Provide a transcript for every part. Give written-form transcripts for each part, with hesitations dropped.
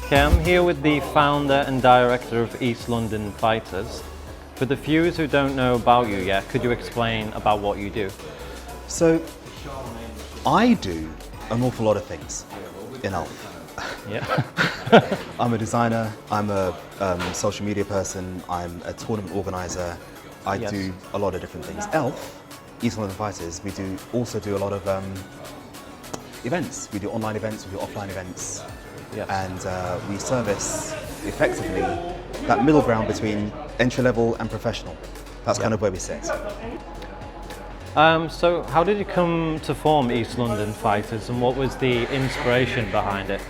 Okay, I'm here with the founder and director of East London Fighters. For the viewers who don't know about you yet, could you explain about what you do? So, I do an awful lot of things in Elf. Yeah. I'm a designer, I'm a social media person, I'm a tournament organizer. I do a lot of different things. Elf, East London Fighters, we also do a lot of events. We do online events, we do offline events. Yes. And we service effectively that middle ground between entry level and professional. That's kind of where we sit. So how did you come to form East London Fighters, and what was the inspiration behind it?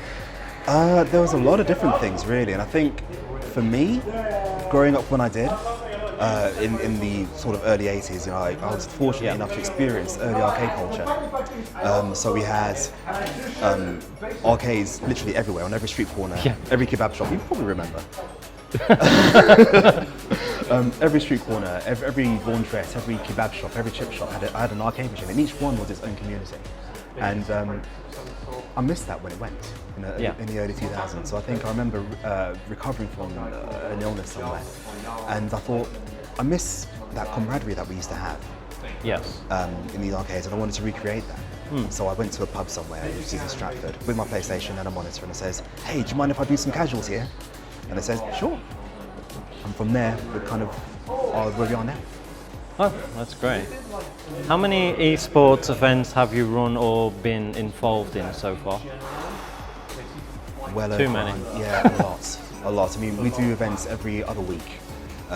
There was a lot of different things really, and I think for me, growing up when I did, in the sort of early 80s, you know, I was fortunate enough to experience early arcade culture. So we had arcades literally everywhere, on every street corner, every kebab shop, you probably remember. Every street corner, every laundrette, every kebab shop, every chip shop had an arcade machine, and each one was its own community. And I missed that when it went in the early 2000s. So I think I remember recovering from an illness somewhere, and I thought I miss that camaraderie that we used to have. Yes. In these arcades, and I wanted to recreate that. So I went to a pub somewhere, which is in Stratford, with my PlayStation and a monitor, and it says, "Hey, do you mind if I do some casuals here?" And I said, "Sure." And from there, we kind of are where we are now. Oh, that's great. How many esports events have you run or been involved in so far? Well, too many. Yeah, a lot. I mean, we do events every other week,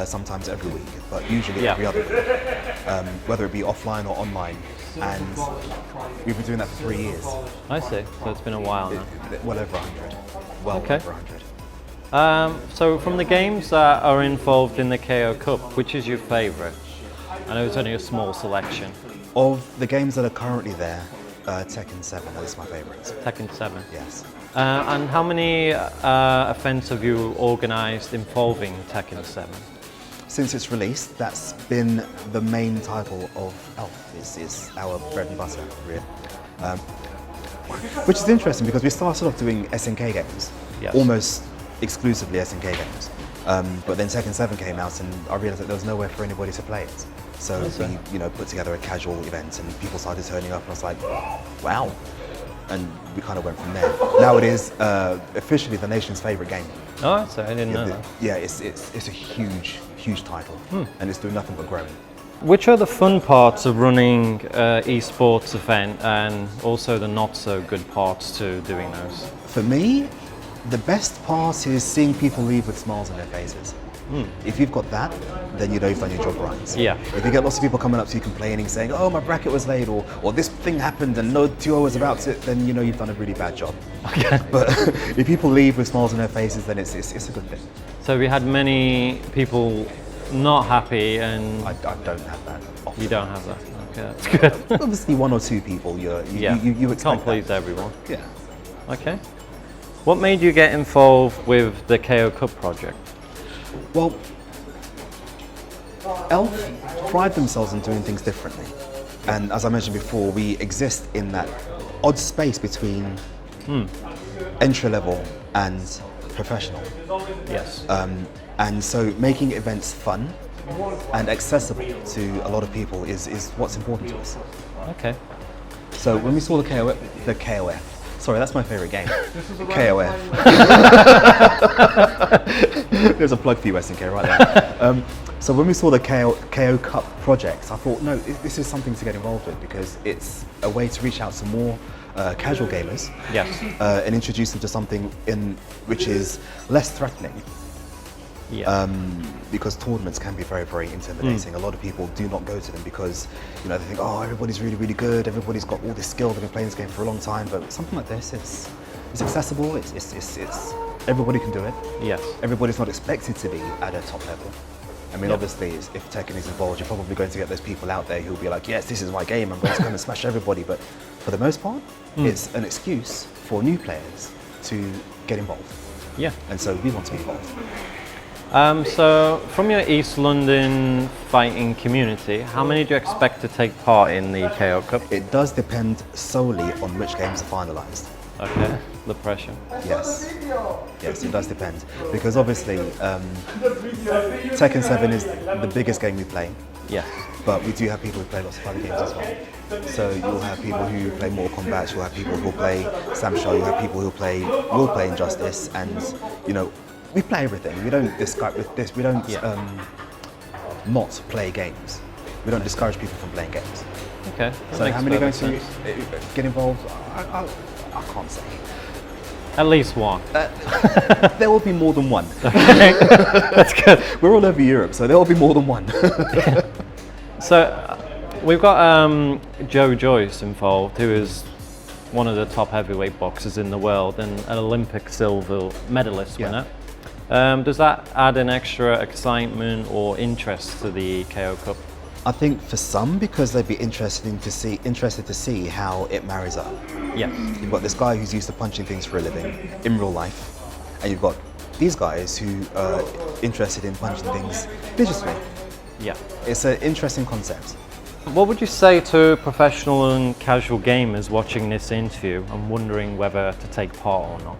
sometimes every week, but usually every other week, whether it be offline or online. And we've been doing that for 3 years. I see. So it's been a while now. Well over 100. Well over 100. So from the games that are involved in the KO Cup, which is your favourite? I know it's only a small selection. Of the games that are currently there, Tekken 7 is my favourite. Tekken 7? Yes. And how many events have you organised involving Tekken 7? Since its release, that's been the main title of Elf. It's our bread and butter, really. Which is interesting because we started off doing SNK games, almost exclusively SNK games. But then Tekken 7 came out, and I realised that there was nowhere for anybody to play it. So we, put together a casual event, and people started turning up, and I was like, wow. And we kind of went from there. Now it is officially the nation's favourite game. Oh, so I didn't know that. Yeah, it's a huge title, and it's doing nothing but growing. Which are the fun parts of running esports event, and also the not so good parts to doing those? For me, the best part is seeing people leave with smiles on their faces. If you've got that, then you know you've done your job right. Yeah. If you get lots of people coming up to you complaining, saying, "Oh, my bracket was late," or this thing happened and no 2 hours about it, then you know you've done a really bad job. Okay. But if people leave with smiles on their faces, then it's a good thing. So we had many people not happy, and I don't have that often. You don't have that. Okay, that's good. Obviously, 1 or 2 people you expect. Can't please everyone. Yeah. Okay. What made you get involved with the KO Cup project? Well, Elf pride themselves in doing things differently. And as I mentioned before, we exist in that odd space between entry level and professional. Yes. And so making events fun and accessible to a lot of people is what's important to us. Okay. So when we saw the KOF, sorry, that's my favourite game. KOF. There's a plug for you, SNK, right there. So when we saw the KO Cup project, I thought, no, this is something to get involved with because it's a way to reach out to more casual gamers and introduce them to something which is less threatening. Yeah. Because tournaments can be very, very intimidating. A lot of people do not go to them because they think, oh, everybody's really, really good. Everybody's got all this skill. They've been playing this game for a long time. But something like this, it's accessible. It's everybody can do it. Yes. Everybody's not expected to be at a top level. I mean, obviously, if Tekken is involved, you're probably going to get those people out there who'll be like, yes, this is my game. I'm going to come and smash everybody. But for the most part, it's an excuse for new players to get involved. Yeah. And so we want to be involved. So from your East London fighting community, how many do you expect to take part in the KO Cup? It does depend solely on which games are finalised. Okay. the pressure? Yes. Yes, it does depend. Because obviously, Tekken 7 is the biggest game we play. Yes. But we do have people who play lots of other games as well. So you'll have people who play Mortal Kombat, you'll have people who play Sam Shaw, you'll have people who will play Injustice, and you know, we play everything. We don't discourage with this. We don't not play games. We don't discourage people from playing games. Okay. So how many are going to get involved? I can't say. At least one. There will be more than one. Okay. That's good. We're all over Europe, so there will be more than one. So we've got Joe Joyce involved, who is one of the top heavyweight boxers in the world and an Olympic silver medalist winner. Does that add an extra excitement or interest to the KO Cup? I think for some, because they'd be interested to see how it marries up. Yes. You've got this guy who's used to punching things for a living in real life, and you've got these guys who are interested in punching things digitally. Yeah. It's an interesting concept. What would you say to professional and casual gamers watching this interview and wondering whether to take part or not?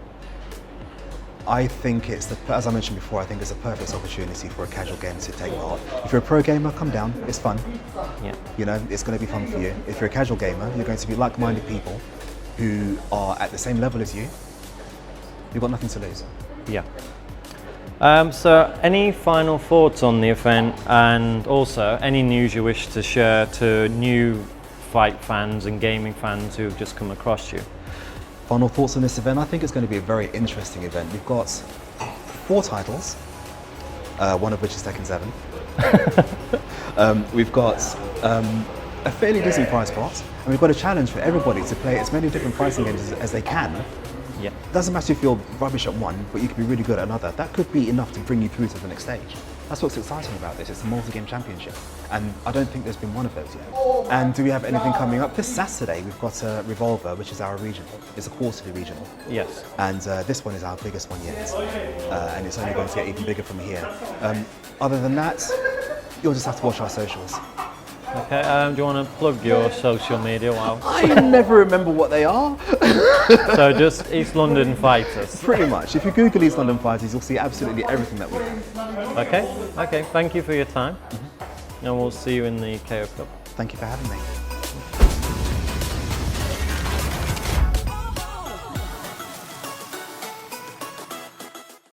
I think as I mentioned before, I think it's a perfect opportunity for a casual gamer to take part. If you're a pro gamer, come down, it's fun. Yeah. You know, it's going to be fun for you. If you're a casual gamer, you're going to be like-minded people who are at the same level as you. You've got nothing to lose. Yeah. So any final thoughts on the event, and also any news you wish to share to new fight fans and gaming fans who've just come across you? Final thoughts on this event? I think it's going to be a very interesting event. We've got 4 titles, one of which is Tekken 7. We've got a fairly decent prize pot, and we've got a challenge for everybody to play as many different fighting games as they can. Yeah. Doesn't matter if you're rubbish at one, but you could be really good at another. That could be enough to bring you through to the next stage. That's what's exciting about this. It's a multi-game championship, and I don't think there's been one of those yet. And do we have anything coming up? This Saturday, we've got a Revolver, which is our regional. It's a quarterly regional. Yes. And this one is our biggest one yet, and it's only going to get even bigger from here. Other than that, you'll just have to watch our socials. Okay, do you want to plug your social media? Wow. I never remember what they are. So just East London Fighters. Pretty much. If you Google East London Fighters, you'll see absolutely everything that we do. Okay, thank you for your time. And we'll see you in the KO Cup. Thank you for having me.